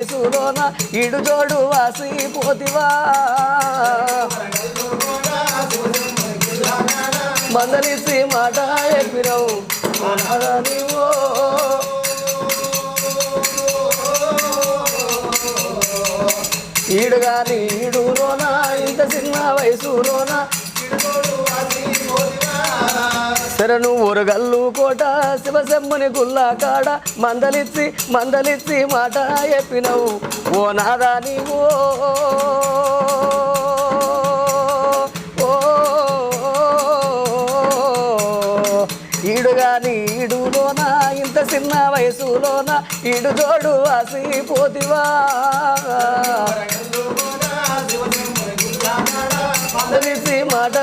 సులోన ఇడు జోడు వాసి పోతివా మందలిసి మాట ఎప్పినవు నీవో ఈడుగాని ఈడులోన ఇంత చిన్న వయసులోన శరణు ఊరగల్లు కోట శివశమ్మని గుల్లా కాడ మందలిచ్చి మాట చెప్పినవు ఓ నాదా నీవో ఈడుగాని ఈడులోన ఇంత చిన్న వయసులోన ఈడు జోడు వాసి పోతివా మందలిచ్చి మాట